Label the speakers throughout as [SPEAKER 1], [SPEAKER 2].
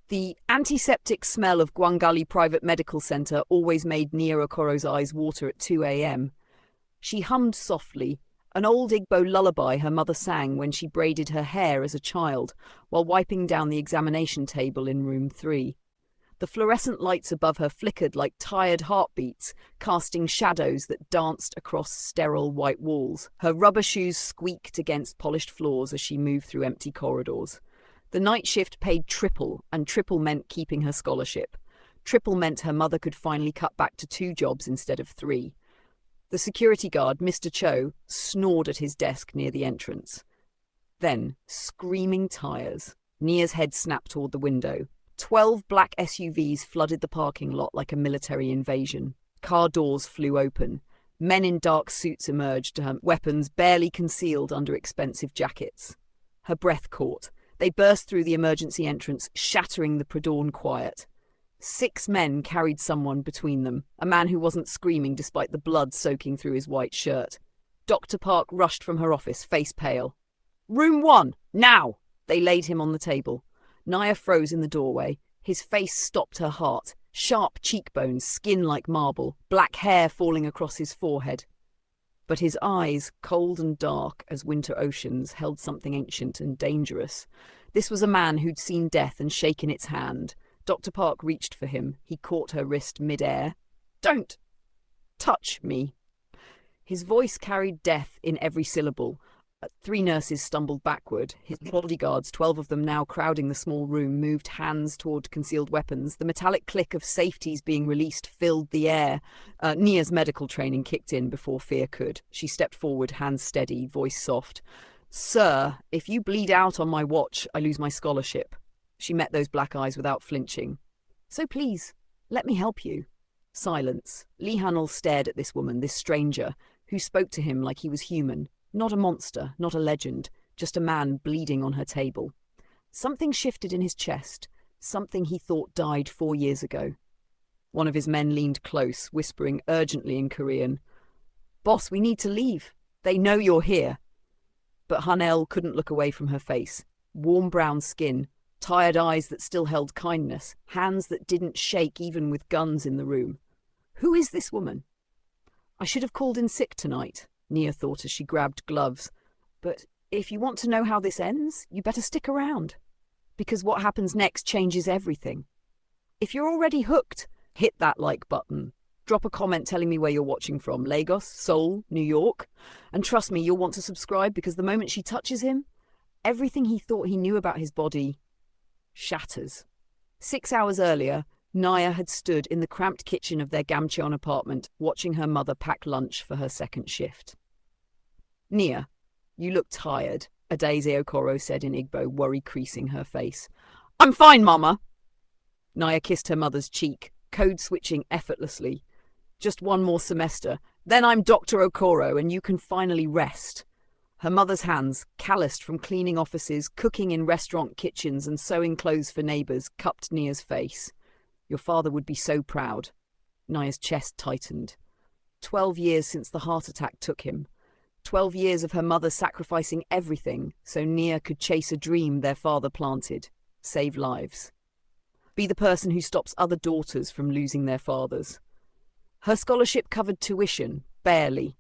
[SPEAKER 1] The antiseptic smell of Gwangali Private Medical Center always made Nia Okoro's eyes water at 2 a.m. She hummed softly, an old Igbo lullaby her mother sang when she braided her hair as a child while wiping down the examination table in room 3. The fluorescent lights above her flickered like tired heartbeats, casting shadows that danced across sterile white walls. Her rubber shoes squeaked against polished floors as she moved through empty corridors. The night shift paid triple, and triple meant keeping her scholarship. Triple meant her mother could finally cut back to 2 jobs instead of 3. The security guard, Mr. Cho, snored at his desk near the entrance. Then, screaming tires, Nia's head snapped toward the window. 12 black SUVs flooded the parking lot like a military invasion. Car doors flew open. Men in dark suits emerged, weapons barely concealed under expensive jackets. Her breath caught. They burst through the emergency entrance, shattering the pre-dawn quiet. 6 men carried someone between them, a man who wasn't screaming despite the blood soaking through his white shirt. Dr. Park rushed from her office, face pale. "Room 1, now!" They laid him on the table. Nia froze in the doorway. His face stopped her heart. Sharp cheekbones, skin like marble, black hair falling across his forehead. But his eyes, cold and dark as winter oceans, held something ancient and dangerous. This was a man who'd seen death and shaken its hand. Dr. Park reached for him. He caught her wrist mid-air. "Don't touch me." His voice carried death in every syllable. 3 nurses stumbled backward. His bodyguards, 12 of them now crowding the small room, moved hands toward concealed weapons. The metallic click of safeties being released filled the air. Nia's medical training kicked in before fear could. She stepped forward, hands steady, voice soft. "Sir, if you bleed out on my watch, I lose my scholarship." She met those black eyes without flinching. "So please, let me help you." Silence. Lee Hanel stared at this woman, this stranger, who spoke to him like he was human. Not a monster, not a legend, just a man bleeding on her table. Something shifted in his chest, something he thought died 4 years ago. One of his men leaned close, whispering urgently in Korean, "Boss, we need to leave. They know you're here." But Hanel couldn't look away from her face. Warm brown skin, tired eyes that still held kindness, hands that didn't shake even with guns in the room. Who is this woman? "I should have called in sick tonight," Nia thought as she grabbed gloves. "But if you want to know how this ends, you better stick around. Because what happens next changes everything. If you're already hooked, hit that like button. Drop a comment telling me where you're watching from, Lagos, Seoul, New York. And trust me, you'll want to subscribe because the moment she touches him, everything he thought he knew about his body shatters." 6 hours earlier, Nia had stood in the cramped kitchen of their Gamcheon apartment, watching her mother pack lunch for her second shift. "Nia, you look tired," Adaeze Okoro said in Igbo, worry creasing her face. "I'm fine, Mama." Nia kissed her mother's cheek, code switching effortlessly. "Just 1 more semester, then I'm Dr. Okoro and you can finally rest." Her mother's hands, calloused from cleaning offices, cooking in restaurant kitchens and sewing clothes for neighbours, cupped Nia's face. "Your father would be so proud." Nia's chest tightened. 12 years since the heart attack took him. 12 years of her mother sacrificing everything so Nia could chase a dream their father planted, save lives. Be the person who stops other daughters from losing their fathers. Her scholarship covered tuition, barely.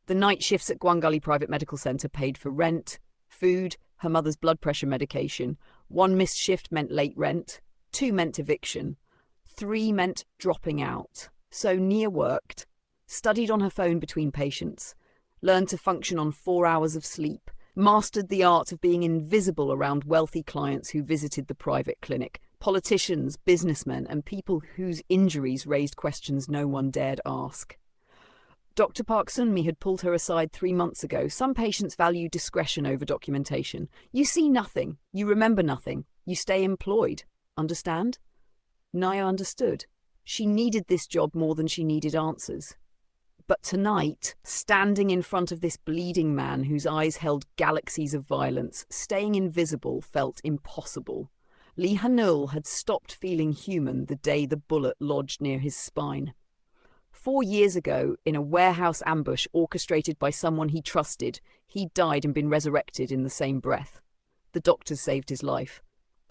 [SPEAKER 1] The night shifts at Gwangali Private Medical Center paid for rent, food, her mother's blood pressure medication. 1 missed shift meant late rent, 2 meant eviction. 3 meant dropping out. So Nia worked, studied on her phone between patients, learned to function on 4 hours of sleep, mastered the art of being invisible around wealthy clients who visited the private clinic, politicians, businessmen, and people whose injuries raised questions no one dared ask. Dr. Park Sunmi had pulled her aside 3 months ago. Some patients value discretion over documentation. You see nothing, you remember nothing, you stay employed. Understand? Nia understood. She needed this job more than she needed answers. But tonight, standing in front of this bleeding man whose eyes held galaxies of violence, staying invisible felt impossible. Lee Hanul had stopped feeling human the day the bullet lodged near his spine. 4 years ago, in a warehouse ambush orchestrated by someone he trusted, he died and been resurrected in the same breath. The doctors saved his life.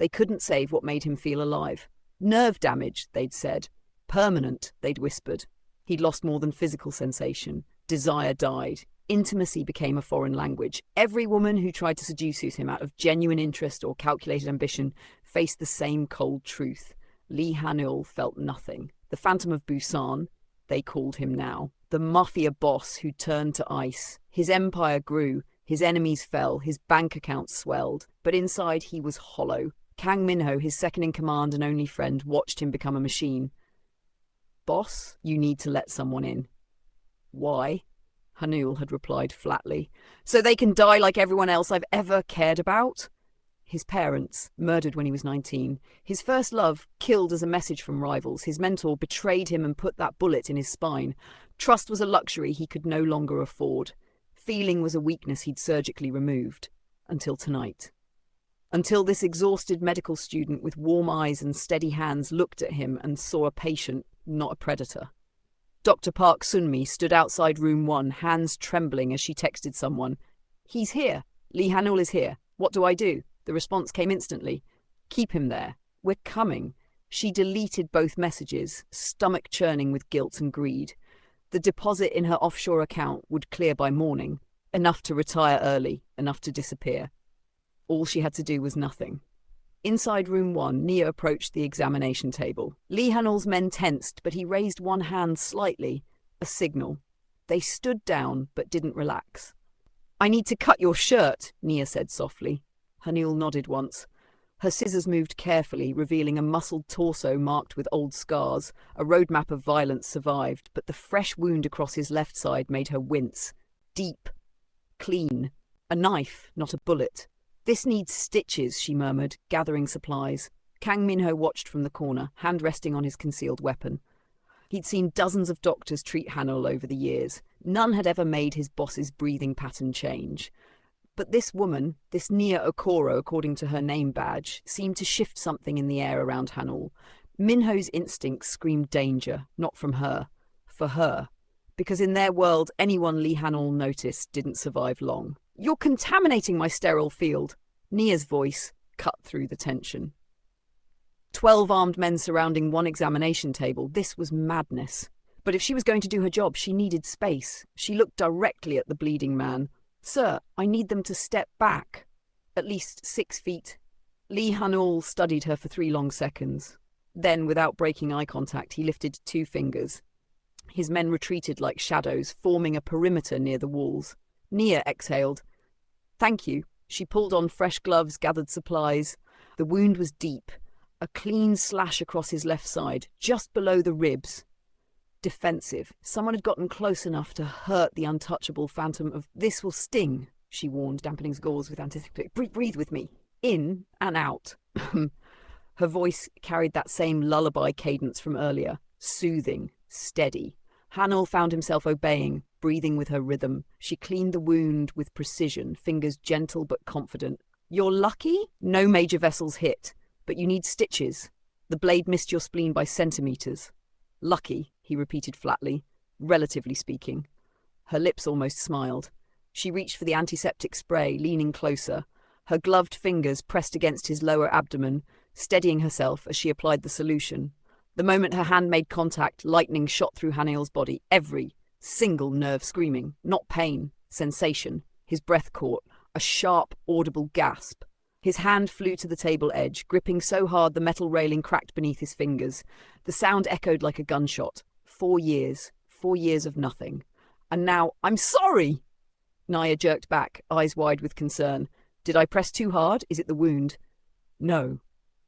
[SPEAKER 1] They couldn't save what made him feel alive. Nerve damage, they'd said. Permanent, they'd whispered. He'd lost more than physical sensation. Desire died. Intimacy became a foreign language. Every woman who tried to seduce him out of genuine interest or calculated ambition faced the same cold truth. Lee Han-il felt nothing. The Phantom of Busan, they called him now. The Mafia boss who turned to ice. His empire grew. His enemies fell. His bank accounts swelled. But inside he was hollow. Kang Minho, his second-in-command and only friend, watched him become a machine. "Boss, you need to let someone in." "Why?" Han-il had replied flatly. "So they can die like everyone else I've ever cared about." His parents, murdered when he was 19. His first love, killed as a message from rivals. His mentor betrayed him and put that bullet in his spine. Trust was a luxury he could no longer afford. Feeling was a weakness he'd surgically removed. Until tonight. Until this exhausted medical student with warm eyes and steady hands looked at him and saw a patient, not a predator. Dr. Park Sunmi stood outside room 1, hands trembling as she texted someone. "He's here. Lee Han-il is here. What do I do?" The response came instantly. "Keep him there. We're coming." She deleted both messages, stomach churning with guilt and greed. The deposit in her offshore account would clear by morning. Enough to retire early, enough to disappear. All she had to do was nothing. Inside room 1, Nia approached the examination table. Lee Han-il's men tensed, but he raised one hand slightly, a signal. They stood down, but didn't relax. "I need to cut your shirt," Nia said softly. Han-il nodded once. Her scissors moved carefully, revealing a muscled torso marked with old scars. A roadmap of violence survived, but the fresh wound across his left side made her wince. Deep. Clean. A knife, not a bullet. "This needs stitches," she murmured, gathering supplies. Kang Minho watched from the corner, hand resting on his concealed weapon. He'd seen dozens of doctors treat Han-il over the years. None had ever made his boss's breathing pattern change. But this woman, this Nia Okoro according to her name badge, seemed to shift something in the air around Han-il. Minho's instincts screamed danger, not from her, for her. Because in their world, anyone Lee Han-il noticed didn't survive long. "You're contaminating my sterile field." Nia's voice cut through the tension. 12 armed men surrounding one examination table. This was madness. But if she was going to do her job, she needed space. She looked directly at the bleeding man. "Sir, I need them to step back. At least 6 feet. Lee Han-il studied her for 3 long seconds. Then, without breaking eye contact, he lifted 2 fingers. His men retreated like shadows, forming a perimeter near the walls. Nia exhaled. "Thank you." She pulled on fresh gloves, gathered supplies. The wound was deep. A clean slash across his left side, just below the ribs. Defensive. Someone had gotten close enough to hurt the untouchable phantom of... "This will sting," she warned, dampening his gauze with anticipation. Breathe with me. In and out." Her voice carried that same lullaby cadence from earlier. Soothing, steady. Han-il found himself obeying, breathing with her rhythm. She cleaned the wound with precision, fingers gentle but confident. "You're lucky? No major vessels hit. But you need stitches. The blade missed your spleen by centimeters." "Lucky," he repeated flatly, "relatively speaking." Her lips almost smiled. She reached for the antiseptic spray, leaning closer. Her gloved fingers pressed against his lower abdomen, steadying herself as she applied the solution. The moment her hand made contact, lightning shot through Han-il's body, every single nerve screaming. Not pain, sensation. His breath caught, a sharp, audible gasp. His hand flew to the table edge, gripping so hard the metal railing cracked beneath his fingers. The sound echoed like a gunshot. 4 years. 4 years of nothing. And now, "I'm sorry!" Nia jerked back, eyes wide with concern. "Did I press too hard? Is it the wound?" "No."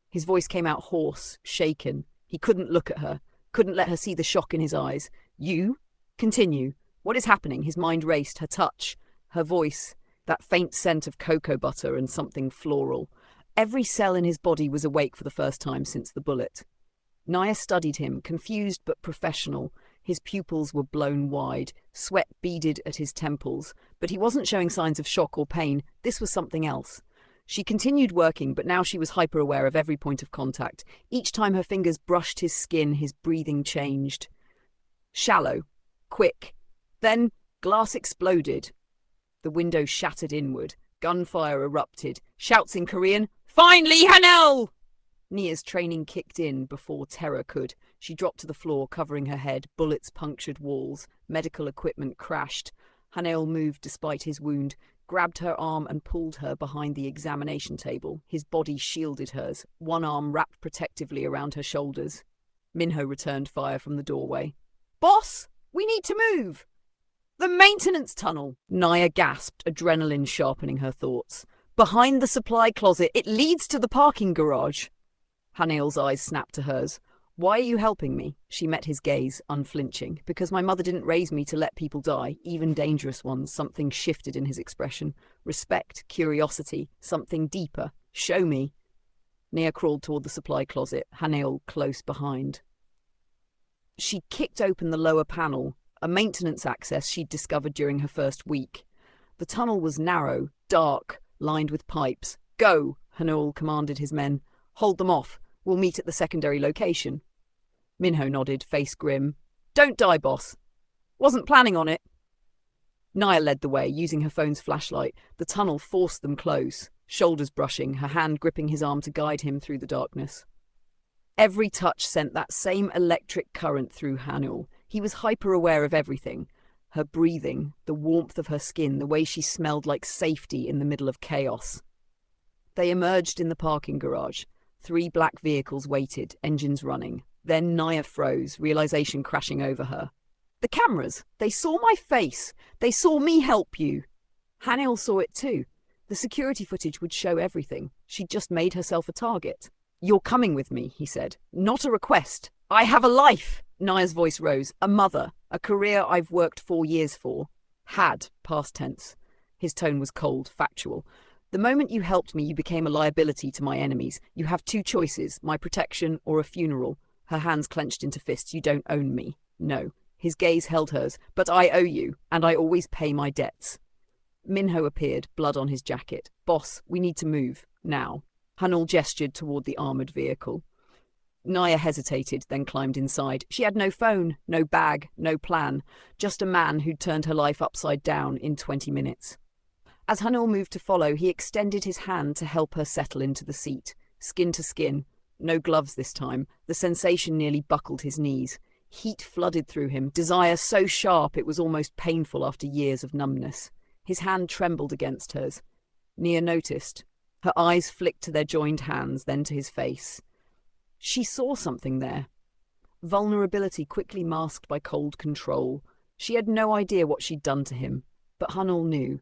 [SPEAKER 1] His voice came out hoarse, shaken. He couldn't look at her, couldn't let her see the shock in his eyes. "You? Continue. What is happening?" His mind raced, her touch, her voice, that faint scent of cocoa butter and something floral. Every cell in his body was awake for the first time since the bullet. Nia studied him, confused but professional. His pupils were blown wide, sweat beaded at his temples, but he wasn't showing signs of shock or pain. This was something else. She continued working, but now she was hyper-aware of every point of contact. Each time her fingers brushed his skin, his breathing changed. Shallow. Quick. Then glass exploded. The window shattered inward. Gunfire erupted. Shouts in Korean. Finally, Hanel! Nia's training kicked in before terror could. She dropped to the floor, covering her head. Bullets punctured walls. Medical equipment crashed. Hanel moved despite his wound, grabbed her arm and pulled her behind the examination table. His body shielded hers, one arm wrapped protectively around her shoulders. Minho returned fire from the doorway. Boss, we need to move! The maintenance tunnel! Nia gasped, adrenaline sharpening her thoughts. Behind the supply closet, it leads to the parking garage. Hanel's eyes snapped to hers. Why are you helping me? She met his gaze, unflinching. Because my mother didn't raise me to let people die, even dangerous ones. Something shifted in his expression. Respect, curiosity, something deeper. Show me. Nia crawled toward the supply closet, Hanel close behind. She kicked open the lower panel, a maintenance access she'd discovered during her first week. The tunnel was narrow, dark, lined with pipes. Go, Hanel commanded his men. Hold them off. We'll meet at the secondary location. Minho nodded, face grim. Don't die, boss. Wasn't planning on it. Nia led the way, using her phone's flashlight. The tunnel forced them close, shoulders brushing, her hand gripping his arm to guide him through the darkness. Every touch sent that same electric current through Hanul. He was hyper-aware of everything. Her breathing, the warmth of her skin, the way she smelled like safety in the middle of chaos. They emerged in the parking garage. 3 black vehicles waited, engines running. Then Nia froze, realization crashing over her. The cameras! They saw my face! They saw me help you! Hanil saw it too. The security footage would show everything. She'd just made herself a target. You're coming with me, he said. Not a request. I have a life! Nia's voice rose. A mother. A career I've worked 4 years for. Had, past tense. His tone was cold, factual. The moment you helped me, you became a liability to my enemies. You have 2 choices, my protection or a funeral. Her hands clenched into fists. You don't own me. No. His gaze held hers. But I owe you, and I always pay my debts. Minho appeared, blood on his jacket. Boss, we need to move. Now. Hanul gestured toward the armoured vehicle. Nia hesitated, then climbed inside. She had no phone, no bag, no plan. Just a man who'd turned her life upside down in 20 minutes. As Hanul moved to follow, he extended his hand to help her settle into the seat. Skin to skin. No gloves this time. The sensation nearly buckled his knees. Heat flooded through him, desire so sharp it was almost painful after years of numbness. His hand trembled against hers. Nia noticed. Her eyes flicked to their joined hands, then to his face. She saw something there. Vulnerability quickly masked by cold control. She had no idea what she'd done to him, but Hanul knew.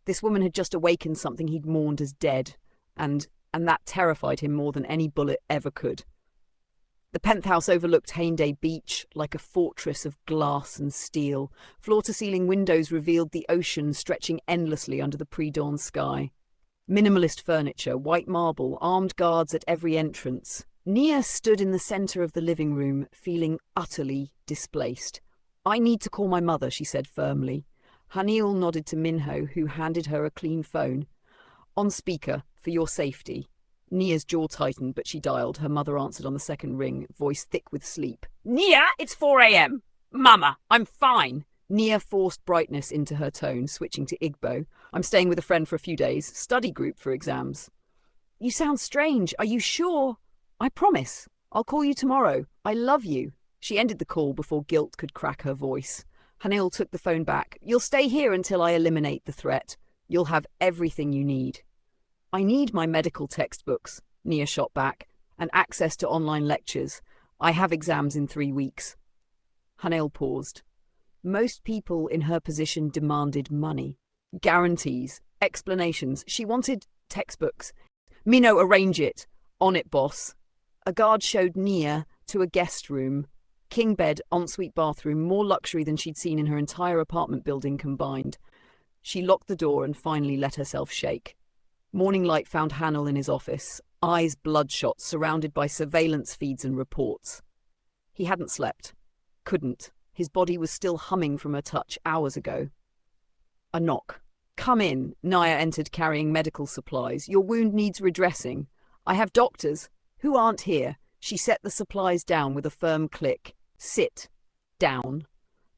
[SPEAKER 1] This woman had just awakened something he'd mourned as dead, and that terrified him more than any bullet ever could. The penthouse overlooked Hainday Beach like a fortress of glass and steel. Floor-to-ceiling windows revealed the ocean stretching endlessly under the pre-dawn sky. Minimalist furniture, white marble, armed guards at every entrance. Nia stood in the centre of the living room, feeling utterly displaced. I need to call my mother, she said firmly. Hanil nodded to Minho, who handed her a clean phone. On speaker, for your safety. Nia's jaw tightened, but she dialed. Her mother answered on the second ring, voice thick with sleep. Nia, it's 4 a.m. Mama, I'm fine. Nia forced brightness into her tone, switching to Igbo. I'm staying with a friend for a few days. Study group for exams. You sound strange. Are you sure? I promise. I'll call you tomorrow. I love you. She ended the call before guilt could crack her voice. Hanil took the phone back. You'll stay here until I eliminate the threat. You'll have everything you need. I need my medical textbooks, Nia shot back, and access to online lectures. I have exams in 3 weeks. Hanil paused. Most people in her position demanded money. Guarantees, explanations. She wanted textbooks. Minho, arrange it. On it, boss. A guard showed Nia to a guest room. King bed, ensuite bathroom, more luxury than she'd seen in her entire apartment building combined. She locked the door and finally let herself shake. Morning light found Hanul in his office, eyes bloodshot, surrounded by surveillance feeds and reports. He hadn't slept. Couldn't. His body was still humming from her touch hours ago. A knock. Come in. Nia entered carrying medical supplies. Your wound needs redressing. I have doctors who aren't here. She set the supplies down with a firm click. Sit. Down.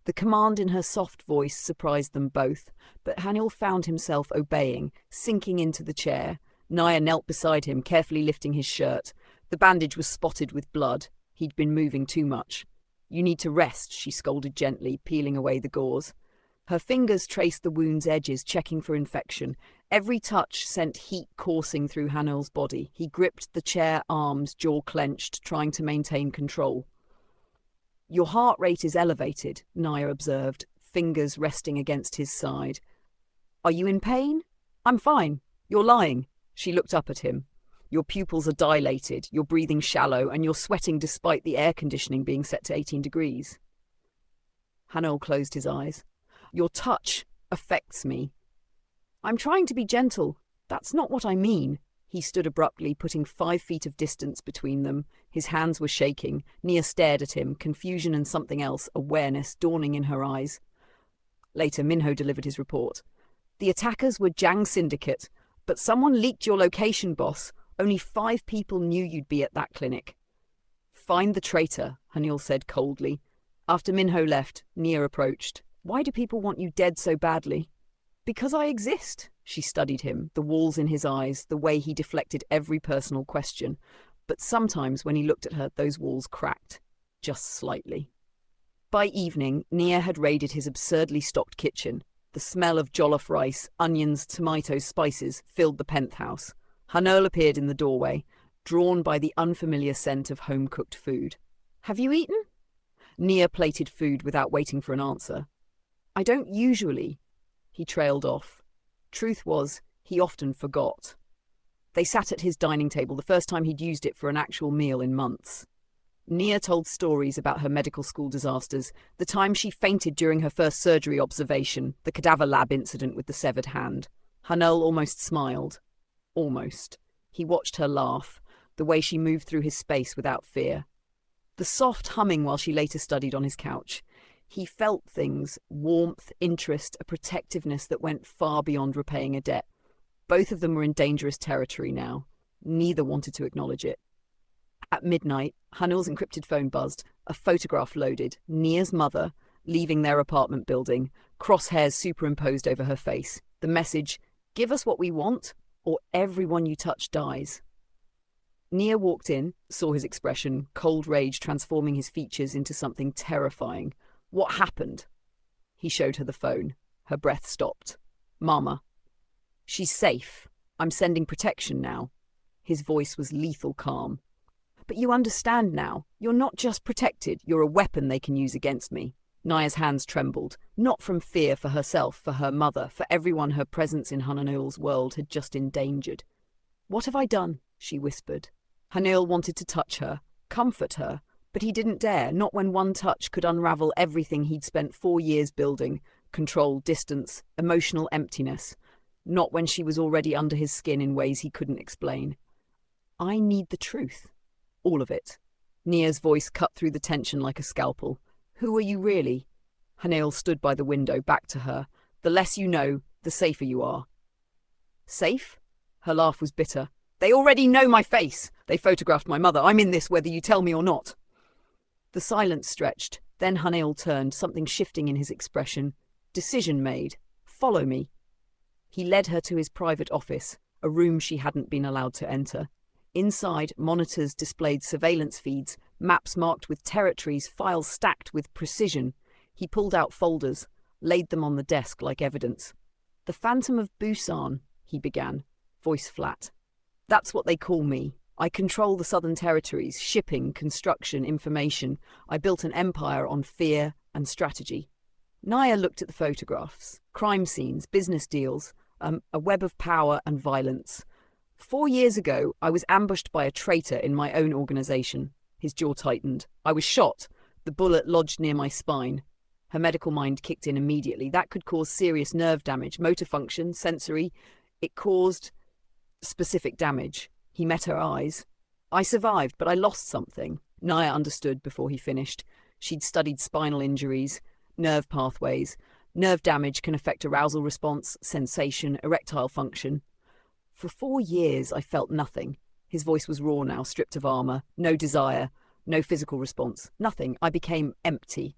[SPEAKER 1] The command in her soft voice surprised them both, but Hanil found himself obeying, sinking into the chair. Naya knelt beside him, carefully lifting his shirt. The bandage was spotted with blood. He'd been moving too much. "You need to rest," she scolded gently, peeling away the gauze. Her fingers traced the wound's edges, checking for infection. Every touch sent heat coursing through Hanul's body. He gripped the chair arms, jaw clenched, trying to maintain control. "Your heart rate is elevated," Naya observed, fingers resting against his side. "Are you in pain?" "I'm fine. You're lying." She looked up at him. "Your pupils are dilated, you're breathing shallow, and you're sweating despite the air conditioning being set to 18 degrees. Hanul closed his eyes. "Your touch affects me." "I'm trying to be gentle. That's not what I mean." He stood abruptly, putting 5 feet of distance between them. His hands were shaking. Nia stared at him, confusion and something else, awareness, dawning in her eyes. Later, Minho delivered his report. "The attackers were Jang Syndicate, but someone leaked your location, boss. Only 5 people knew you'd be at that clinic." "Find the traitor," Hanul said coldly. After Minho left, Nia approached. "Why do people want you dead so badly?" "Because I exist." She studied him, the walls in his eyes, the way he deflected every personal question. But sometimes when he looked at her, those walls cracked. Just slightly. By evening, Nia had raided his absurdly stocked kitchen. The smell of jollof rice, onions, tomatoes, spices filled the penthouse. Hanul appeared in the doorway, drawn by the unfamiliar scent of home-cooked food. "Have you eaten?" Nia plated food without waiting for an answer. "I don't usually." He trailed off. Truth was, he often forgot. They sat at his dining table, the first time he'd used it for an actual meal in months. Nia told stories about her medical school disasters, the time she fainted during her first surgery observation, the cadaver lab incident with the severed hand. Hanul almost smiled. Almost. He watched her laugh, the way she moved through his space without fear. The soft humming while she later studied on his couch. He felt things, warmth, interest, a protectiveness that went far beyond repaying a debt. Both of them were in dangerous territory now. Neither wanted to acknowledge it. At midnight, Hanul's encrypted phone buzzed, a photograph loaded, Nia's mother, leaving their apartment building, crosshairs superimposed over her face. The message, "Give us what we want, or everyone you touch dies." Nia walked in, saw his expression, cold rage transforming his features into something terrifying. "What happened?" He showed her the phone. Her breath stopped. "Mama." "She's safe. I'm sending protection now." His voice was lethal calm. "But you understand now. You're not just protected. You're a weapon they can use against me." Nia's hands trembled, not from fear for herself, for her mother, for everyone her presence in Hanul's world had just endangered. "What have I done?" she whispered. Hanul wanted to touch her, comfort her, but he didn't dare, not when one touch could unravel everything he'd spent 4 years building: control, distance, emotional emptiness. Not when she was already under his skin in ways he couldn't explain. "I need the truth. All of it." Nia's voice cut through the tension like a scalpel. "Who are you really?" Hanul stood by the window, back to her. "The less you know, the safer you are." "Safe?" Her laugh was bitter. "They already know my face. They photographed my mother. I'm in this whether you tell me or not." The silence stretched. Then Hanul turned, something shifting in his expression. "Decision made. Follow me." He led her to his private office, a room she hadn't been allowed to enter. Inside, monitors displayed surveillance feeds, maps marked with territories, files stacked with precision. He pulled out folders, laid them on the desk like evidence. "The Phantom of Busan," he began, voice flat. "That's what they call me. I control the Southern Territories, shipping, construction, information. I built an empire on fear and strategy." Nia looked at the photographs. Crime scenes, business deals, a web of power and violence. 4 years ago, I was ambushed by a traitor in my own organization. His jaw tightened. I was shot. The bullet lodged near my spine. Her medical mind kicked in immediately. That could cause serious nerve damage, motor function, sensory. It caused specific damage. He met her eyes. "I survived, but I lost something." Nia understood before he finished. She'd studied spinal injuries, nerve pathways. Nerve damage can affect arousal response, sensation, erectile function. "For 4 years, I felt nothing." His voice was raw now, stripped of armor. No desire, no physical response. Nothing. I became empty.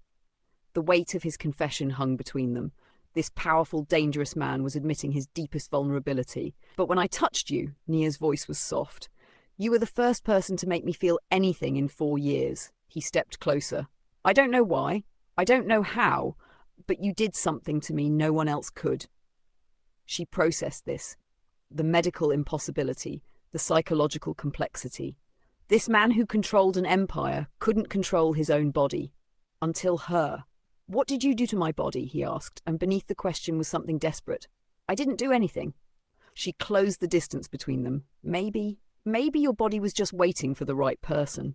[SPEAKER 1] The weight of his confession hung between them. This powerful, dangerous man was admitting his deepest vulnerability. But when I touched you, Nia's voice was soft. You were the first person to make me feel anything in 4 years. He stepped closer. I don't know why. I don't know how. But you did something to me no one else could. She processed this. The medical impossibility, the psychological complexity. This man who controlled an empire couldn't control his own body. Until her. What did you do to my body? He asked, and beneath the question was something desperate. I didn't do anything. She closed the distance between them. Maybe your body was just waiting for the right person.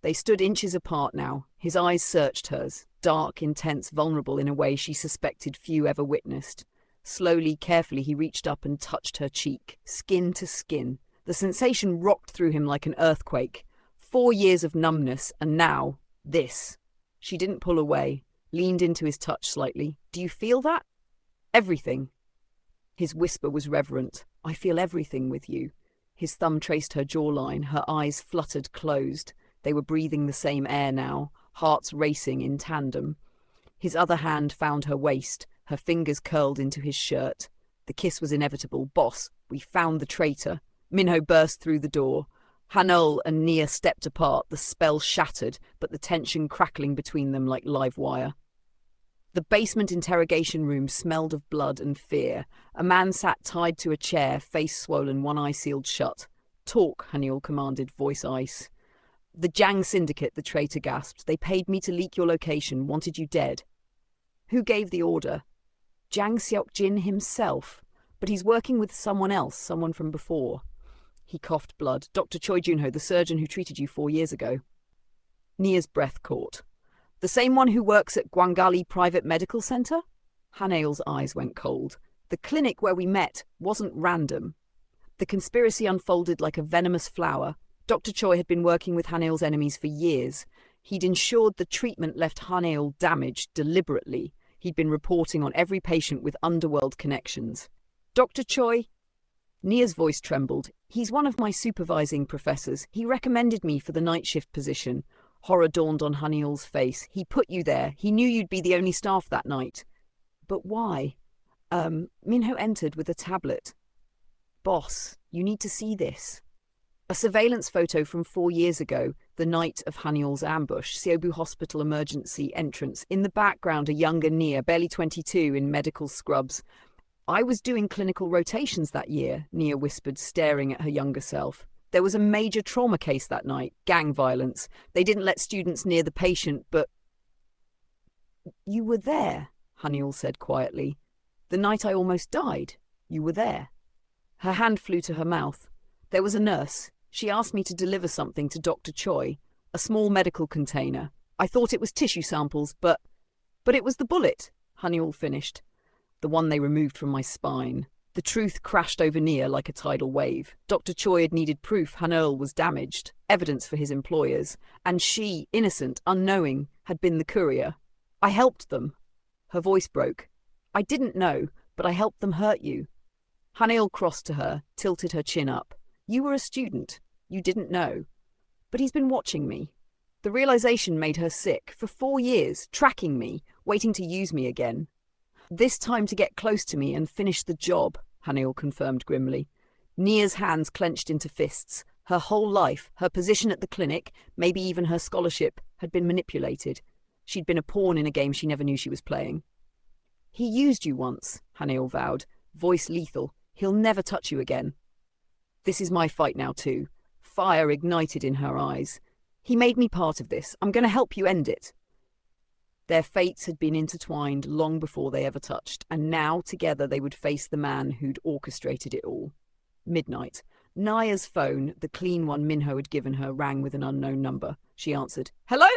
[SPEAKER 1] They stood inches apart now. His eyes searched hers, dark, intense, vulnerable in a way she suspected few ever witnessed. Slowly, carefully, he reached up and touched her cheek, skin to skin. The sensation rocked through him like an earthquake. 4 years of numbness, and now, this. She didn't pull away, leaned into his touch slightly. Do you feel that? Everything. His whisper was reverent. I feel everything with you. His thumb traced her jawline, her eyes fluttered closed. They were breathing the same air now, hearts racing in tandem. His other hand found her waist, her fingers curled into his shirt. The kiss was inevitable. Boss, we found the traitor. Minho burst through the door. Hanul and Nia stepped apart, the spell shattered, but the tension crackling between them like live wire. The basement interrogation room smelled of blood and fear. A man sat tied to a chair, face swollen, one eye sealed shut. Talk, Hanul commanded, voice ice. The Jiang Syndicate, the traitor gasped. They paid me to leak your location, wanted you dead. Who gave the order? Jiang Xiaojin himself. But he's working with someone else, someone from before. He coughed blood. Dr. Choi Junho, the surgeon who treated you 4 years ago. Nia's breath caught. The same one who works at Guangali Private Medical Center? Hanail's eyes went cold. The clinic where we met wasn't random. The conspiracy unfolded like a venomous flower. Dr. Choi had been working with Hanail's enemies for years. He'd ensured the treatment left Hanail damaged deliberately. He'd been reporting on every patient with underworld connections. Dr. Choi? Nia's voice trembled. He's one of my supervising professors. He recommended me for the night shift position. Horror dawned on Haniel's face. He put you there. He knew you'd be the only staff that night. But why? Minho entered with a tablet. Boss, you need to see this. A surveillance photo from 4 years ago, the night of Haniel's ambush, Siobu Hospital emergency entrance. In the background, a younger Nia, barely 22, in medical scrubs. I was doing clinical rotations that year, Nia whispered, staring at her younger self. There was a major trauma case that night, gang violence. They didn't let students near the patient, but... You were there, Haniel said quietly. The night I almost died, you were there. Her hand flew to her mouth. There was a nurse. She asked me to deliver something to Dr. Choi, a small medical container. I thought it was tissue samples, but it was the bullet, Haniel finished. The one they removed from my spine. The truth crashed over Nia like a tidal wave. Dr. Choi had needed proof Hanaul was damaged, evidence for his employers, and she, innocent, unknowing, had been the courier. I helped them. Her voice broke. I didn't know, but I helped them hurt you. Hanaul crossed to her, tilted her chin up. You were a student. You didn't know. But he's been watching me. The realization made her sick. For 4 years, tracking me, waiting to use me again. This time to get close to me and finish the job, Hanaul confirmed grimly. Nia's hands clenched into fists. Her whole life, her position at the clinic, maybe even her scholarship, had been manipulated. She'd been a pawn in a game she never knew she was playing. He used you once, Hanaul vowed, voice lethal. He'll never touch you again. This is my fight now too. Fire ignited in her eyes. He made me part of this. I'm going to help you end it. Their fates had been intertwined long before they ever touched, and now together they would face the man who'd orchestrated it all. Midnight. Naya's phone, the clean one Minho had given her, rang with an unknown number. She answered. Hello?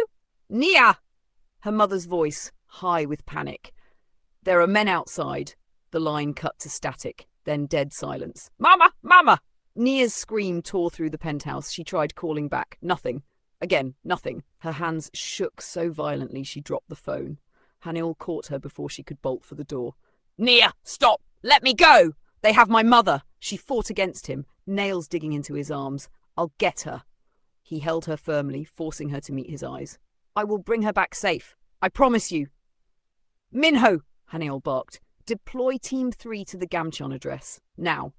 [SPEAKER 1] Nia! Her mother's voice, high with panic. There are men outside. The line cut to static, then dead silence. Mama! Mama! Nia's scream tore through the penthouse. She tried calling back. Nothing. Again, nothing. Her hands shook so violently she dropped the phone. Haniel caught her before she could bolt for the door. Nia, stop! Let me go! They have my mother! She fought against him, nails digging into his arms. I'll get her. He held her firmly, forcing her to meet his eyes. I will bring her back safe. I promise you. Minho! Haniel barked. Deploy Team 3 to the Gamcheon address. Now.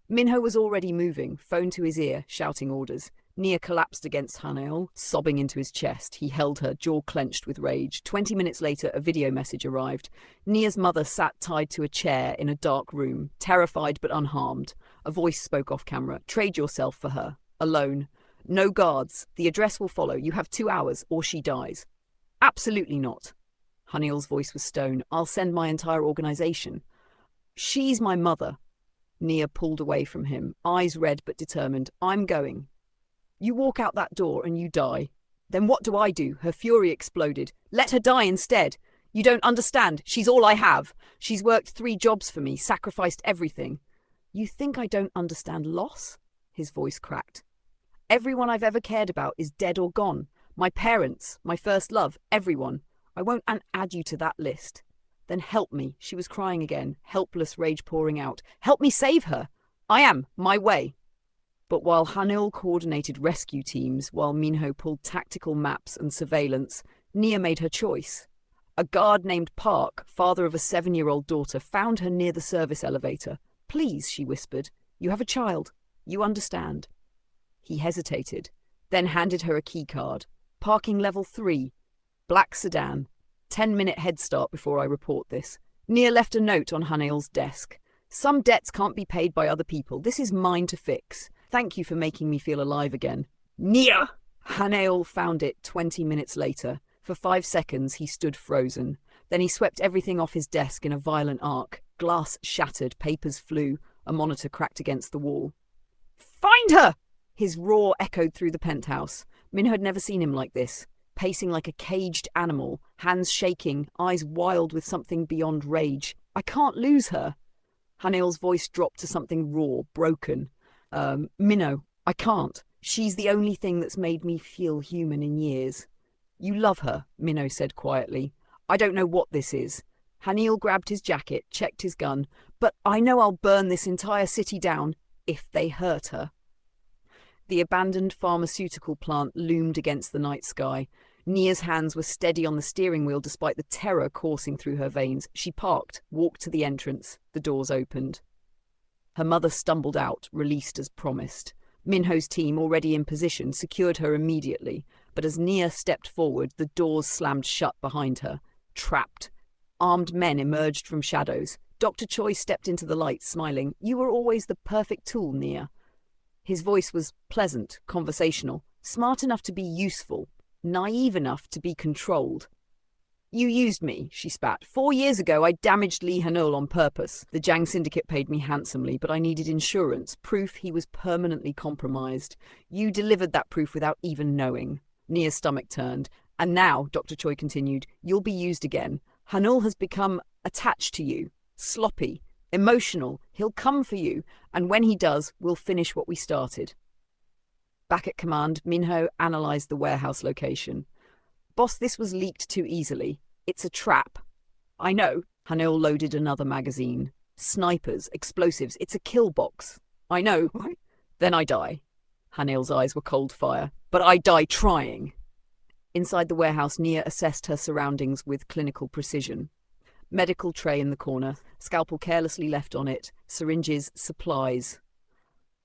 [SPEAKER 1] Minho was already moving, phone to his ear, shouting orders. Nia collapsed against Haneul, sobbing into his chest. He held her, jaw clenched with rage. 20 minutes later, a video message arrived. Nia's mother sat tied to a chair in a dark room, terrified but unharmed. A voice spoke off camera. Trade yourself for her. Alone. No guards. The address will follow. You have 2 hours, or she dies. Absolutely not. Haneul's voice was stone. I'll send my entire organization. She's my mother. Nia pulled away from him, eyes red but determined. I'm going. You walk out that door and you die. Then what do I do? Her fury exploded. Let her die instead. You don't understand. She's all I have. She's worked 3 jobs for me, sacrificed everything. You think I don't understand loss? His voice cracked. Everyone I've ever cared about is dead or gone. My parents, my first love, everyone. I won't add you to that list. Then help me. She was crying again, helpless rage pouring out. Help me save her. I am, my way. But while Haneul coordinated rescue teams, while Minho pulled tactical maps and surveillance, Nia made her choice. A guard named Park, father of a 7-year-old daughter, found her near the service elevator. Please, she whispered. You have a child. You understand. He hesitated, then handed her a keycard. Parking level 3. Black sedan. 10-minute head start before I report this. Nia left a note on Haneul's desk. Some debts can't be paid by other people. This is mine to fix. Thank you for making me feel alive again. Nia! Haneul found it 20 minutes later. For 5 seconds, he stood frozen. Then he swept everything off his desk in a violent arc. Glass shattered, papers flew, a monitor cracked against the wall. Find her! His roar echoed through the penthouse. Minho had never seen him like this. Pacing like a caged animal, hands shaking, eyes wild with something beyond rage. I can't lose her. Haneul's voice dropped to something raw, broken. Minho, I can't. She's the only thing that's made me feel human in years. You love her, Minho said quietly. I don't know what this is. Haneul grabbed his jacket, checked his gun. But I know I'll burn this entire city down if they hurt her. The abandoned pharmaceutical plant loomed against the night sky. Nia's hands were steady on the steering wheel despite the terror coursing through her veins. She parked, walked to the entrance. The doors opened. Her mother stumbled out, released as promised. Minho's team, already in position, secured her immediately. But as Nia stepped forward, the doors slammed shut behind her. Trapped. Armed men emerged from shadows. Dr. Choi stepped into the light, smiling. You were always the perfect tool, Nia. His voice was pleasant, conversational, smart enough to be useful, naive enough to be controlled. You used me, she spat. 4 years ago, I damaged Lee Haneul on purpose. The Jiang Syndicate paid me handsomely, but I needed insurance, proof he was permanently compromised. You delivered that proof without even knowing. Nia's stomach turned. And now, Dr. Choi continued, you'll be used again. Haneul has become attached to you, sloppy, emotional. He'll come for you, and when he does, we'll finish what we started. Back at command, Minho analysed the warehouse location. Boss, this was leaked too easily. It's a trap. I know. Haneul loaded another magazine. Snipers, explosives, it's a kill box. I know. Then I die. Haneul's eyes were cold fire. But I die trying. Inside the warehouse, Nia assessed her surroundings with clinical precision. Medical tray in the corner, scalpel carelessly left on it, syringes, supplies.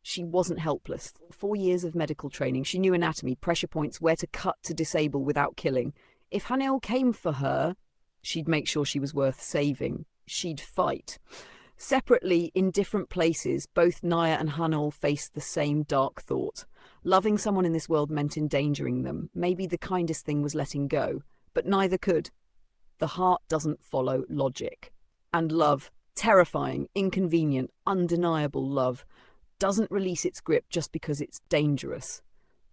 [SPEAKER 1] She wasn't helpless. 4 years of medical training. She knew anatomy, pressure points, where to cut to disable without killing. If Haneul came for her, she'd make sure she was worth saving. She'd fight. Separately, in different places, both Nia and Haneul faced the same dark thought. Loving someone in this world meant endangering them. Maybe the kindest thing was letting go. But neither could. The heart doesn't follow logic. And love, terrifying, inconvenient, undeniable love, doesn't release its grip just because it's dangerous.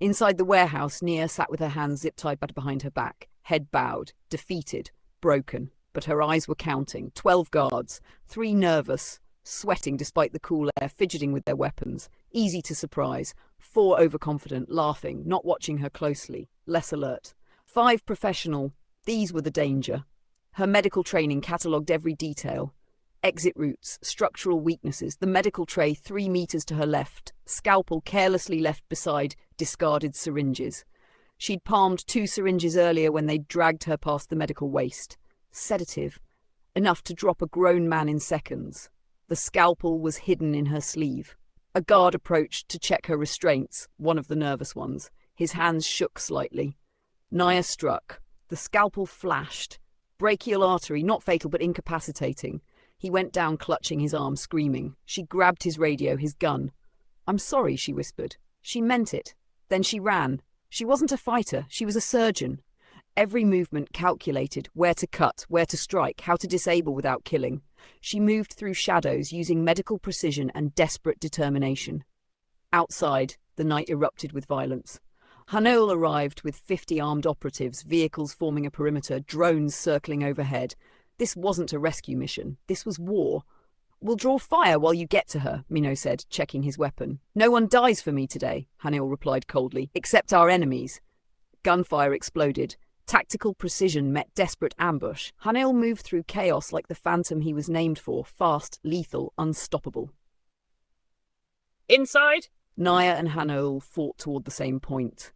[SPEAKER 1] Inside the warehouse, Nia sat with her hands zip-tied behind her back, head bowed, defeated, broken. But her eyes were counting. 12 guards, 3 nervous, sweating despite the cool air, fidgeting with their weapons, easy to surprise, 4 overconfident, laughing, not watching her closely, less alert. 5 professional, these were the danger. Her medical training catalogued every detail. Exit routes, structural weaknesses, the medical tray 3 meters to her left, scalpel carelessly left beside discarded syringes. She'd palmed 2 syringes earlier when they dragged her past the medical waste. Sedative. enough to drop a grown man in seconds. The scalpel was hidden in her sleeve. A guard approached to check her restraints, one of the nervous ones. His hands shook slightly. Nia struck. The scalpel flashed. Brachial artery, not fatal but incapacitating. He went down clutching his arm, screaming. She grabbed his radio, his gun. "I'm sorry," she whispered. She meant it. Then she ran. She wasn't a fighter, she was a surgeon. Every movement calculated, where to cut, where to strike, how to disable without killing. She moved through shadows using medical precision and desperate determination. Outside, the night erupted with violence. Hanoel arrived with 50 armed operatives, vehicles forming a perimeter, drones circling overhead. This wasn't a rescue mission. This was war. "We'll draw fire while you get to her," Minho said, checking his weapon. "No one dies for me today," Hanoel replied coldly, "except our enemies." Gunfire exploded. Tactical precision met desperate ambush. Hanoel moved through chaos like the phantom he was named for, fast, lethal, unstoppable.
[SPEAKER 2] Inside?
[SPEAKER 1] Nia and Hanoel fought toward the same point.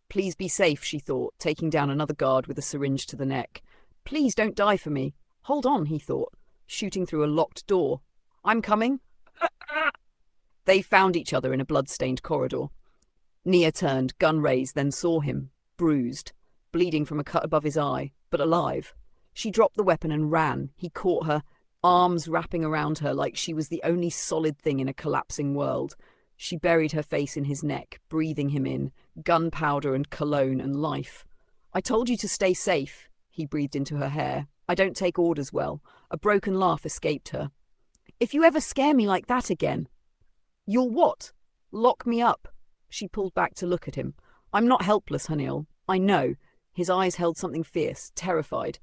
[SPEAKER 1] "Please be safe," she thought, taking down another guard with a syringe to the neck. "Please don't die for me." "Hold on," he thought, shooting through a locked door. "I'm coming." They found each other in a blood-stained corridor. Nia turned, gun raised, then saw him, bruised, bleeding from a cut above his eye, but alive. She dropped the weapon and ran. He caught her, arms wrapping around her like she was the only solid thing in a collapsing world. She buried her face in his neck, breathing him in, gunpowder and cologne and life. "I told you to stay safe," he breathed into her hair. "I don't take orders well." A broken laugh escaped her. "If you ever scare me like that again..." "You'll what?" "Lock me up." She pulled back to look at him. "I'm not helpless, Hanoel. I know." His eyes held something fierce, terrified.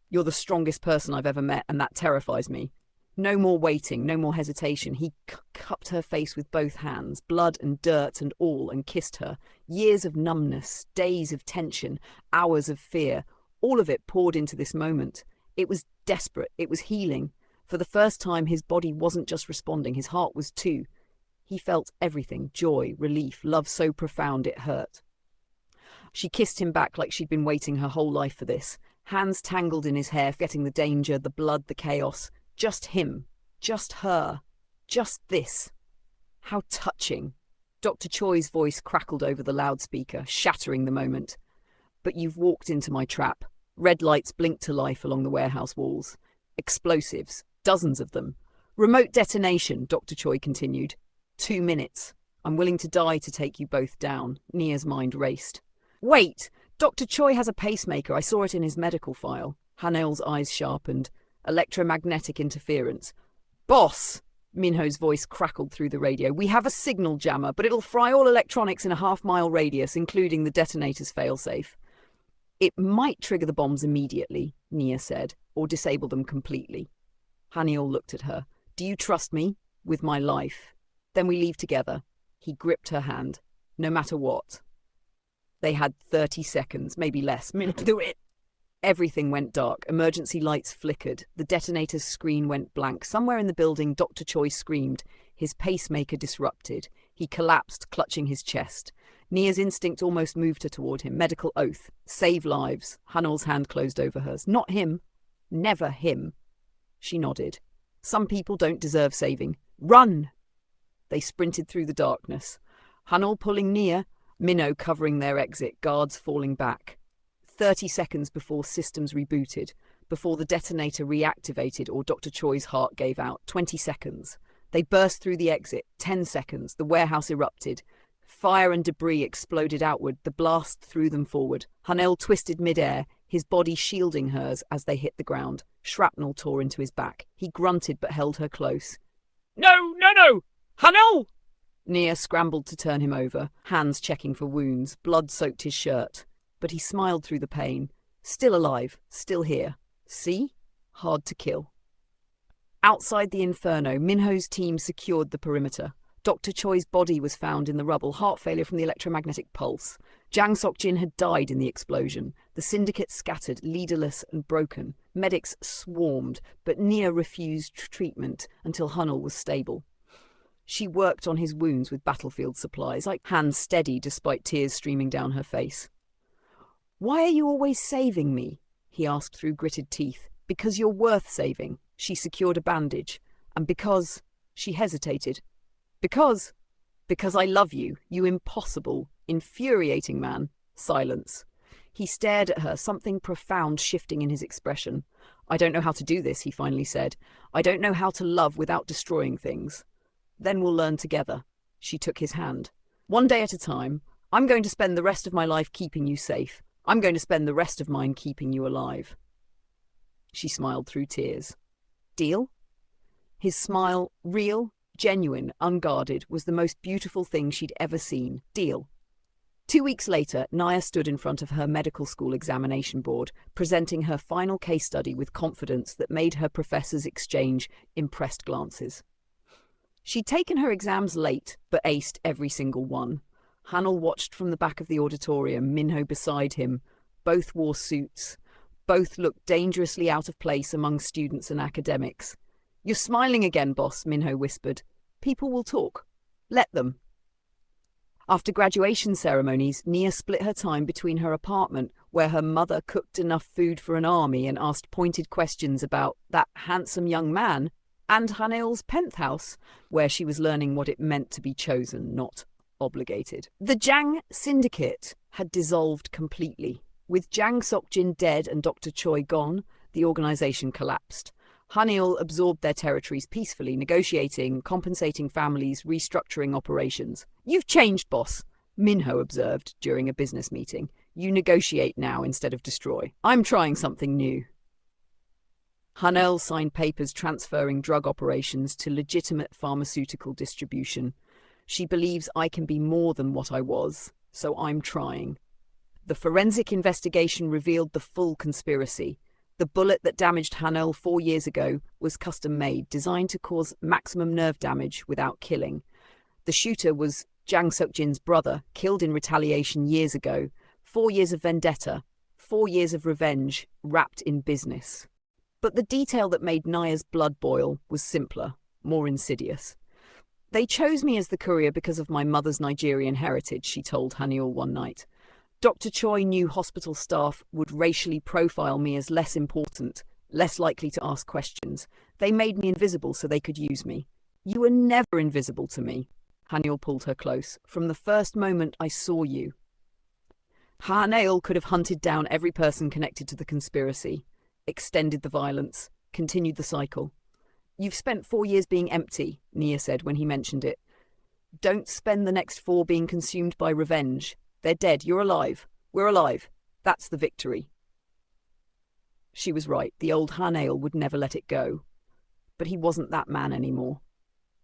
[SPEAKER 1] "You're the strongest person I've ever met, and that terrifies me." No more waiting, no more hesitation. He cupped her face with both hands, blood and dirt and all, and kissed her. Years of numbness, days of tension, hours of fear, all of it poured into this moment. It was desperate, it was healing. For the first time, his body wasn't just responding, his heart was too. He felt everything, joy, relief, love so profound it hurt. She kissed him back like she'd been waiting her whole life for this. Hands tangled in his hair, forgetting the danger, the blood, the chaos. Just him. Just her. Just this. How touching. Dr. Choi's voice crackled over the loudspeaker, shattering the moment. "But you've walked into my trap." Red lights blinked to life along the warehouse walls. "Explosives. Dozens of them." "Remote detonation," Dr. Choi continued. 2 minutes. "I'm willing to die to take you both down." Nia's mind raced. "Wait! Dr. Choi has a pacemaker. I saw it in his medical file." Hanoel's eyes sharpened. "Electromagnetic interference." "Boss!" Minho's voice crackled through the radio. "We have a signal jammer, but it'll fry all electronics in a half-mile radius, including the detonator's failsafe." "It might trigger the bombs immediately," Nia said, "or disable them completely." Hanoel looked at her. "Do you trust me? With my life? Then we leave together." He gripped her hand. "No matter what." They had 30 seconds, maybe less. "Do it." Everything went dark. Emergency lights flickered. The detonator's screen went blank. Somewhere in the building, Dr. Choi screamed. His pacemaker disrupted. He collapsed, clutching his chest. Nia's instinct almost moved her toward him. Medical oath. Save lives. Hanoel's hand closed over hers. "Not him. Never him." She nodded. "Some people don't deserve saving. Run!" They sprinted through the darkness. Hanoel pulling Nia, Minho covering their exit, guards falling back. 30 seconds before systems rebooted, before the detonator reactivated or Dr. Choi's heart gave out. 20 seconds. They burst through the exit. 10 seconds. The warehouse erupted. Fire and debris exploded outward. The blast threw them forward. Hanoel twisted midair, his body shielding hers as they hit the ground. Shrapnel tore into his back. He grunted but held her close.
[SPEAKER 2] "No, no, no! Hanoel!"
[SPEAKER 1] Nia scrambled to turn him over, hands checking for wounds. Blood soaked his shirt. But he smiled through the pain. Still alive, still here. See? Hard to kill. Outside the inferno, Minho's team secured the perimeter. Dr. Choi's body was found in the rubble, heart failure from the electromagnetic pulse. Jang Sok-jin had died in the explosion. The syndicate scattered, leaderless and broken. Medics swarmed, but Nia refused treatment until Hanoel was stable. She worked on his wounds with battlefield supplies, like hands steady despite tears streaming down her face. "Why are you always saving me?" he asked through gritted teeth. Because you're worth saving, she secured a bandage. And because she hesitated. Because I love you, you impossible, infuriating man. Silence. He stared at her, something profound shifting in his expression. I don't know how to do this, he finally said. I don't know how to love without destroying things. Then we'll learn together. She took his hand. One day at a time. I'm going to spend the rest of my life keeping you safe. I'm going to spend the rest of mine keeping you alive. She smiled through tears. Deal? His smile, real, genuine, unguarded, was the most beautiful thing she'd ever seen. Deal. 2 weeks later, Naya stood in front of her medical school examination board, presenting her final case study with confidence that made her professors exchange impressed glances. She'd taken her exams late, but aced every single one. Hanel watched from the back of the auditorium, Minho beside him. Both wore suits. Both looked dangerously out of place among students and academics. You're smiling again, boss, Minho whispered. People will talk. Let them. After graduation ceremonies, Nia split her time between her apartment, where her mother cooked enough food for an army and asked pointed questions about that handsome young man, and Hanel's penthouse, where she was learning what it meant to be chosen, not obligated. The Jang Syndicate had dissolved completely. With Jang Sokjin dead and Dr. Choi gone, the organization collapsed. Hanil absorbed their territories peacefully, negotiating, compensating families, restructuring operations. You've changed, boss, Minho observed during a business meeting. You negotiate now instead of destroy. I'm trying something new. Hanel signed papers transferring drug operations to legitimate pharmaceutical distribution. She believes I can be more than what I was, so I'm trying. The forensic investigation revealed the full conspiracy. The bullet that damaged Hanel 4 years ago was custom-made, designed to cause maximum nerve damage without killing. The shooter was Jang Suk-jin's brother, killed in retaliation years ago. 4 years of vendetta, 4 years of revenge, wrapped in business. But the detail that made Naya's blood boil was simpler, more insidious. They chose me as the courier because of my mother's Nigerian heritage, she told Haniel one night. Dr. Choi knew hospital staff would racially profile me as less important, less likely to ask questions. They made me invisible so they could use me. You were never invisible to me. Haniel pulled her close. From the first moment I saw you. Haniel could have hunted down every person connected to the conspiracy, extended the violence, continued the cycle. You've spent 4 years being empty, Nia said when he mentioned it. Don't spend the next 4 being consumed by revenge. They're dead. You're alive. We're alive. That's the victory. She was right. The old Hanael would never let it go. But he wasn't that man anymore.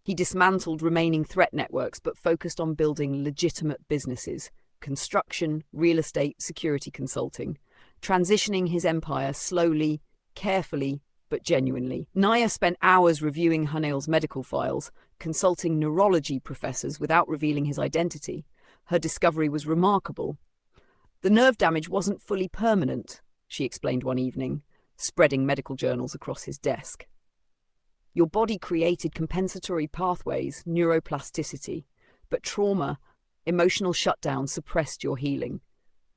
[SPEAKER 1] He dismantled remaining threat networks but focused on building legitimate businesses, construction, real estate, security consulting, transitioning his empire slowly, carefully, but genuinely. Naya spent hours reviewing Hanael's medical files, consulting neurology professors without revealing his identity. Her discovery was remarkable. The nerve damage wasn't fully permanent, she explained one evening, spreading medical journals across his desk. Your body created compensatory pathways, neuroplasticity, but trauma, emotional shutdown suppressed your healing.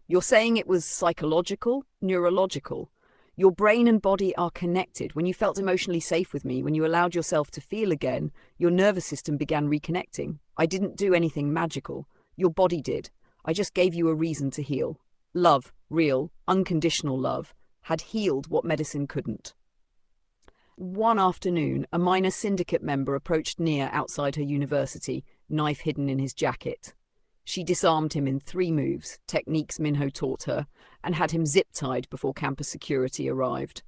[SPEAKER 1] You're saying it was psychological, neurological. Your brain and body are connected. When you felt emotionally safe with me, when you allowed yourself to feel again, your nervous system began reconnecting. I didn't do anything magical. Your body did. I just gave you a reason to heal. Love, real, unconditional love, had healed what medicine couldn't. One afternoon, a minor syndicate member approached Nia outside her university, knife hidden in his jacket. She disarmed him in 3 moves, techniques Minho taught her, and had him zip-tied before campus security arrived.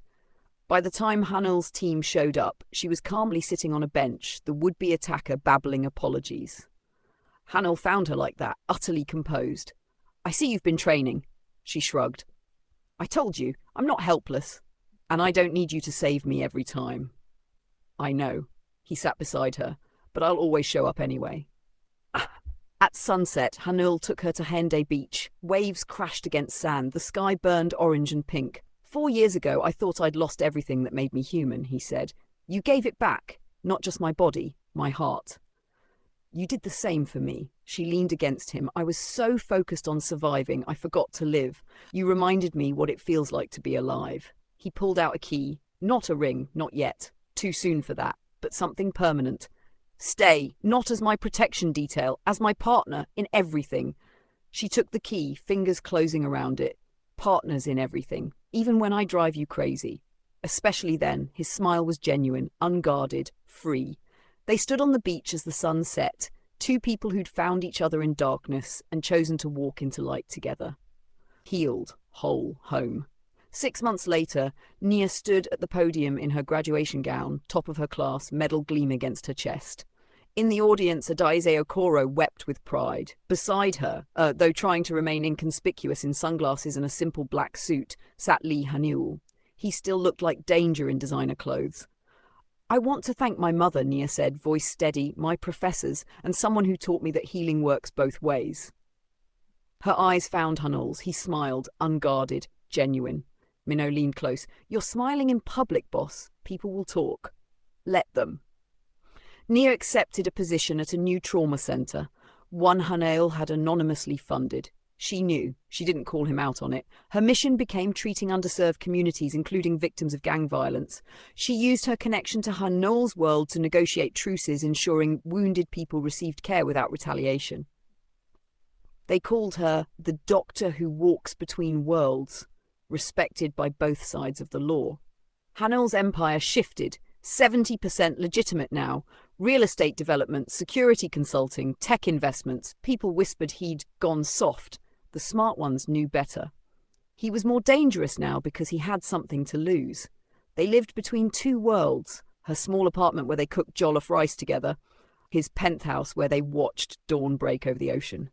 [SPEAKER 1] By the time Hanel's team showed up, she was calmly sitting on a bench, the would-be attacker babbling apologies. Hanel found her like that, utterly composed. I see you've been training, she shrugged. I told you, I'm not helpless, and I don't need you to save me every time. I know, he sat beside her, but I'll always show up anyway. At sunset, Hanul took her to Hendaye Beach. Waves crashed against sand, the sky burned orange and pink. 4 years ago, I thought I'd lost everything that made me human, he said. You gave it back, not just my body, my heart. You did the same for me. She leaned against him. I was so focused on surviving, I forgot to live. You reminded me what it feels like to be alive. He pulled out a key, Not a ring, not yet. Too soon for that, but something permanent. Stay, not as my protection detail, as my partner in everything. She took the key, fingers closing around it. Partners in everything, even when I drive you crazy. Especially then, his smile was genuine, unguarded, free. They stood on the beach as the sun set, two people who'd found each other in darkness and chosen to walk into light together. Healed, whole, home. 6 months later, Nia stood at the podium in her graduation gown, top of her class, medal gleam against her chest. In the audience, Adaeze Okoro wept with pride. Beside her, though trying to remain inconspicuous in sunglasses and a simple black suit, sat Lee Haniul. He still looked like danger in designer clothes. I want to thank my mother, Nia said, voice steady, my professors, and someone who taught me that healing works both ways. Her eyes found Hanul's. He smiled, unguarded, genuine. Minot leaned close. You're smiling in public, boss. People will talk. Let them. Nia accepted a position at a new trauma centre, one Hanail had anonymously funded. She knew. She didn't call him out on it. Her mission became treating underserved communities, including victims of gang violence. She used her connection to Hanail's world to negotiate truces, ensuring wounded people received care without retaliation. They called her the doctor who walks between worlds, respected by both sides of the law. Hanail's empire shifted, 70% legitimate now. Real estate development, security consulting, tech investments. People whispered he'd gone soft. The smart ones knew better. He was more dangerous now because he had something to lose. They lived between two worlds, her small apartment where they cooked jollof rice together, his penthouse where they watched dawn break over the ocean.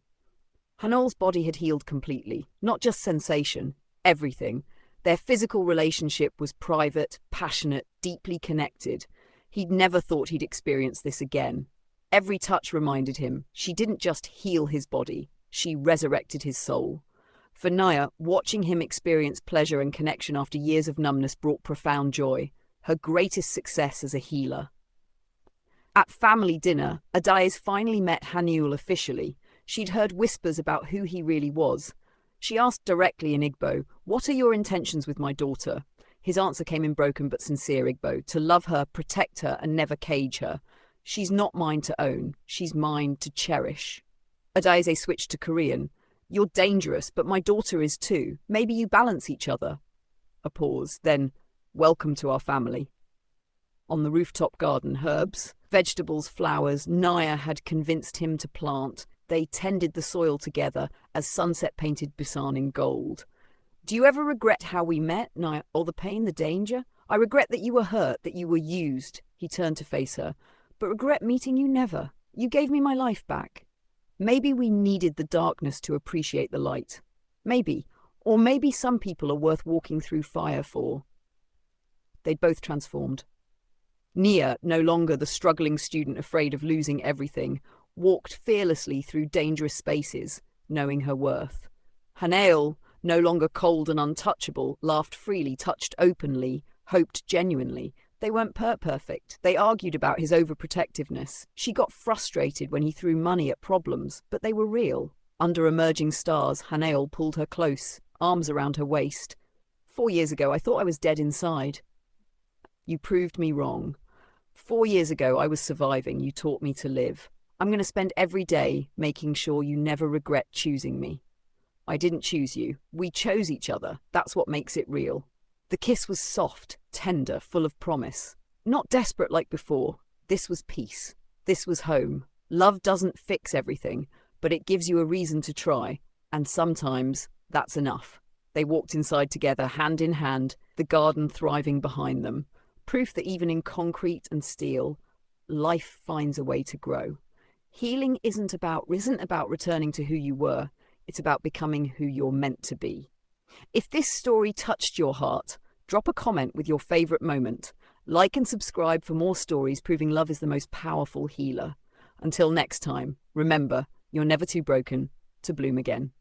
[SPEAKER 1] Hanail's body had healed completely, not just sensation, everything. Their physical relationship was private, passionate, deeply connected. He'd never thought he'd experience this again. Every touch reminded him she didn't just heal his body, she resurrected his soul. For Nia, watching him experience pleasure and connection after years of numbness brought profound joy, her greatest success as a healer. At family dinner, Adaeze finally met Haniul officially. She'd heard whispers about who he really was. She asked directly in Igbo, "What are your intentions with my daughter?" His answer came in broken but sincere Igbo, to love her, protect her, and never cage her. She's not mine to own, she's mine to cherish. Adaeze switched to Korean. You're dangerous, but my daughter is too. Maybe you balance each other. A pause, then, welcome to our family. On the rooftop garden, herbs, vegetables, flowers, Nia had convinced him to plant. They tended the soil together as sunset painted Busan in gold. Do you ever regret how we met, Nia, or the pain, the danger? I regret that you were hurt, that you were used. He turned to face her. But regret meeting you never. You gave me my life back. Maybe we needed the darkness to appreciate the light. Maybe. Or maybe some people are worth walking through fire for. They'd both transformed. Nia, no longer the struggling student afraid of losing everything, walked fearlessly through dangerous spaces, knowing her worth. Hanail, no longer cold and untouchable, laughed freely, touched openly, hoped genuinely. They weren't perfect. They argued about his overprotectiveness. She got frustrated when he threw money at problems, but they were real. Under emerging stars, Hanail pulled her close, arms around her waist. 4 years ago, I thought I was dead inside. You proved me wrong. 4 years ago, I was surviving. You taught me to live. I'm going to spend every day making sure you never regret choosing me. I didn't choose you. We chose each other. That's what makes it real. The kiss was soft, tender, full of promise. Not desperate like before. This was peace. This was home. Love doesn't fix everything, but it gives you a reason to try. And sometimes that's enough. They walked inside together, hand in hand, the garden thriving behind them. Proof that even in concrete and steel, life finds a way to grow. Healing isn't about returning to who you were. It's about becoming who you're meant to be. If this story touched your heart, drop a comment with your favorite moment. Like and subscribe for more stories proving love is the most powerful healer. Until next time, remember, you're never too broken to bloom again.